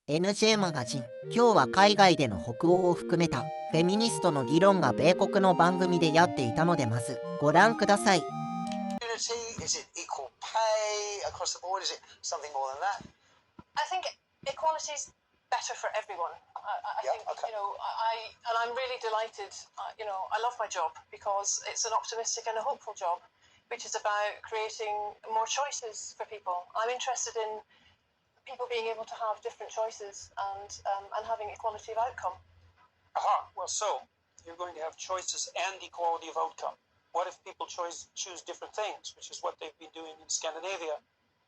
NJ マガジン。今日は海外での北欧を含めたフェミニストの議論が米国の番組でやっていたので、まずご覧ください。Is it equal pay across the board? Is it something more than that? I think equality is better for everyone. I Yeah, think, okay. and I'm really delighted. I love my job because it's an optimistic and a hopeful job, which is about creating more choices for people. I'm interested in people being able to have different choices and having equality of outcome. Aha, well, so you're going to have choices and equality of outcome. What if people choose different things, which is what they've been doing in Scandinavia?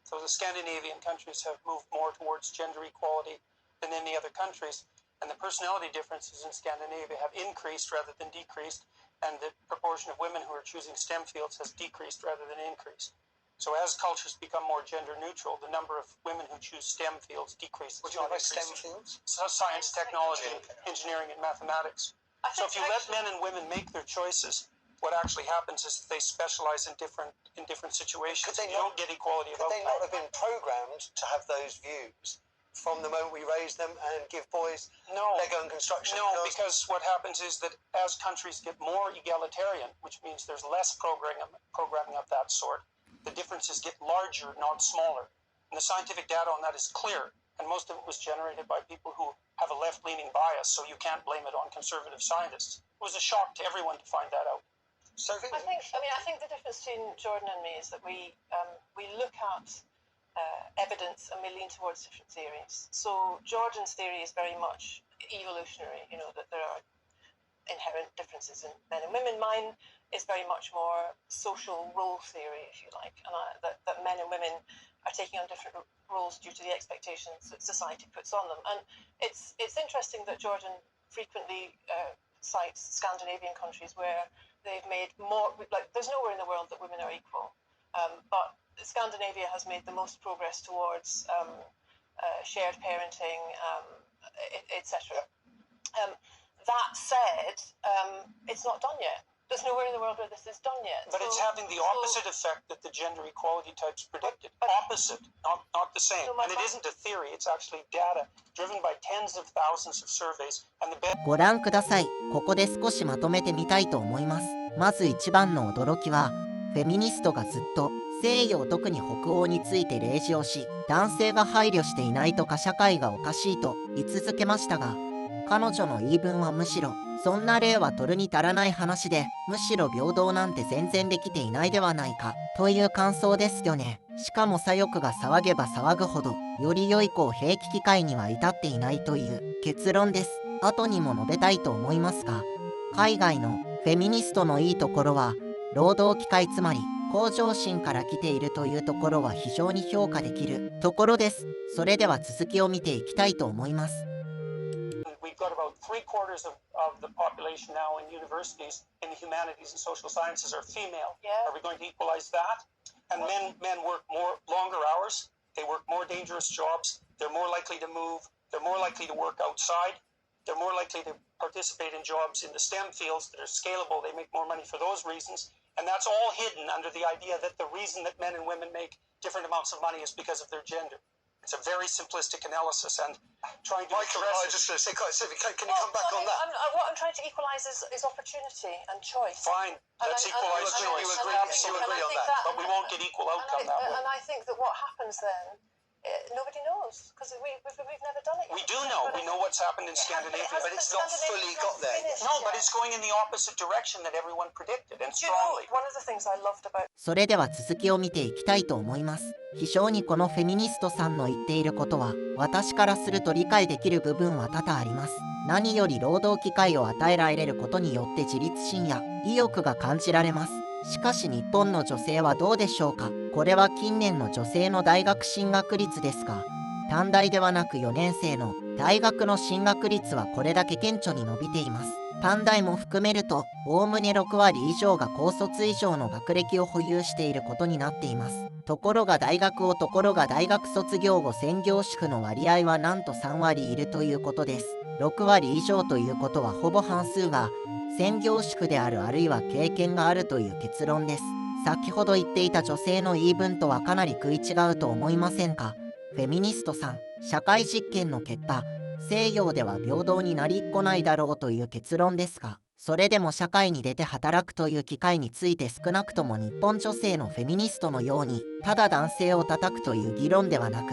So the Scandinavian countries have moved more towards gender equality than any other countries, and the personality differences in Scandinavia have increased rather than decreased, and the proportion of women who are choosing STEM fields has decreased rather than increased. So as cultures become more gender neutral, the number of women who choose STEM fields decreases. What do you mean by STEM fields? So science, technology, engineering, and mathematics. So if you let men and women make their choices, what actually happens is that they specialize in different situations. You don't get equality of outcome. Could they not have been programmed to have those views from the moment we raise them and give boys Lego and construction? No, because what happens is that as countries get more egalitarian, which means there's less programming of that sort, the differences get larger, not smaller. And the scientific data on that is clear, and most of it was generated by people who have a left-leaning bias, so you can't blame it on conservative scientists. It was a shock to everyone to find that out. So I think the difference between Jordan and me is that we look at evidence and we lean towards different theories. So Jordan's theory is very much evolutionary, that there are inherent differences in men and women. Mine is very much more social role theory, if you like, and that men and women are taking on different roles due to the expectations that society puts on them. And it's interesting that Jordan frequently cites Scandinavian countries where they've made more, like there's nowhere in the world that women are equal, but Scandinavia has made the most progress towards shared parenting, etc. That said, it's not done yet. There's nowhere in the world where this is done yet. But it's having the opposite effect that the gender equality types predicted. Opposite, not the same. And it isn't a theory, it's actually data driven by tens of thousands of surveys. And the ご覧ください。ここで少しまとめてみたいと思います。まず一番の驚きは、フェミニストがずっと西洋、特に北欧について例示をし、男性が配慮していないとか社会がおかしいと言い続けましたが、彼女の言い分はむしろそんな例は取るに足らない話で、むしろ平等なんて全然できていないではないかという感想ですよね。しかも左翼が騒げば騒ぐほどより良い公平機機会には至っていないという結論です。後にも述べたいと思いますが、海外のフェミニストのいいところは労働機会、つまり向上心から来ているというところは非常に評価できるところです。それでは続きを見ていきたいと思います。We've got about 3/4 of the population now in universities in the humanities and social sciences are female. Yeah. Are we going to equalize that? And men work longer hours. They work more dangerous jobs. They're more likely to move. They're more likely to work outside. They're more likely to participate in jobs in the STEM fields that are scalable. They make more money for those reasons. And that's all hidden under the idea that the reason that men and women make different amounts of money is because of their gender. It's a very simplistic analysis, and trying to Michael, I was just going to say, quite simply, can you come back on that? What I'm trying to equalise is opportunity and choice. Fine, let's equalise choice. You agree on that, but we won't get equal outcome that way. And I think that what happens then, nobody knows, because we've never done it yet. We do know. We know what's happened in Scandinavia, but it's not fully got there yet. No, but it's going in the opposite direction that everyone predicted, and strongly. One of the things I loved about それでは続きを見ていきたいと思います。非常にこのフェミニストさんの言っていることは、私からすると理解できる部分は多々あります。何より労働機会を与えられることによって自立心や意欲が感じられます。しかし日本の女性はどうでしょうか。これは近年の女性の大学進学率ですが、短大ではなく4年生の大学の進学率はこれだけ顕著に伸びています。短大も含めると、おおむね6割以上が高卒以上の学歴を保有していることになっています。ところが大学卒業後専業主婦の割合はなんと3割いるということです。6割以上ということはほぼ半数が専業主婦である、あるいは経験があるという結論です。先ほど言っていた女性の言い分とはかなり食い違うと思いませんか。フェミニストさん、社会実験の結果、西洋では平等になりっこないだろうという結論ですが、それでも社会に出て働くという機会について少なくとも日本女性のフェミニストのように、ただ男性を叩くという議論ではなく、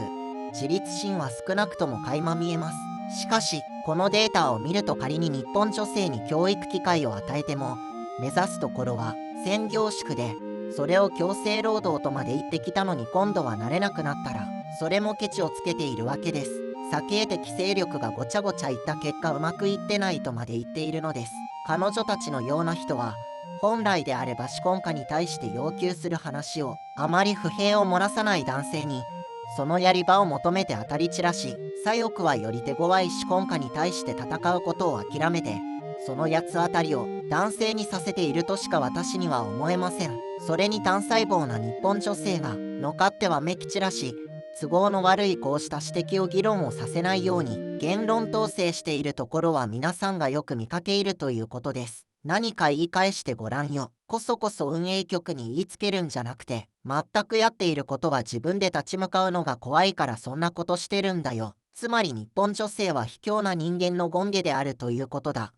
自立心は少なくとも垣間見えます。しかし、このデータを見ると仮に日本女性に教育機会を与えても、目指すところは専業主婦で、それを強制労働とまで言ってきたのに今度はなれなくなったら、それもケチをつけているわけです。先へ的勢力がごちゃごちゃいった結果うまくいってないとまで言っているのです。彼女たちのような人は、本来であれば資本家に対して要求する話を、あまり不平を漏らさない男性に、そのやり場を求めて当たり散らし、左翼はより手強い資本家に対して戦うことを諦めて、その八つ当たりを男性にさせているとしか私には思えません。それに単細胞な日本女性がのかってはめき散らし、都合の悪いこうした指摘を議論をさせないように言論統制しているところは皆さんがよく見かけいるということです。何か言い返してごらんよ。こそ運営局に言いつけるんじゃなくて、全くやっていることは自分で立ち向かうのが怖いからそんなことしてるんだよ。つまり日本女性は卑怯な人間の権下であるということだ。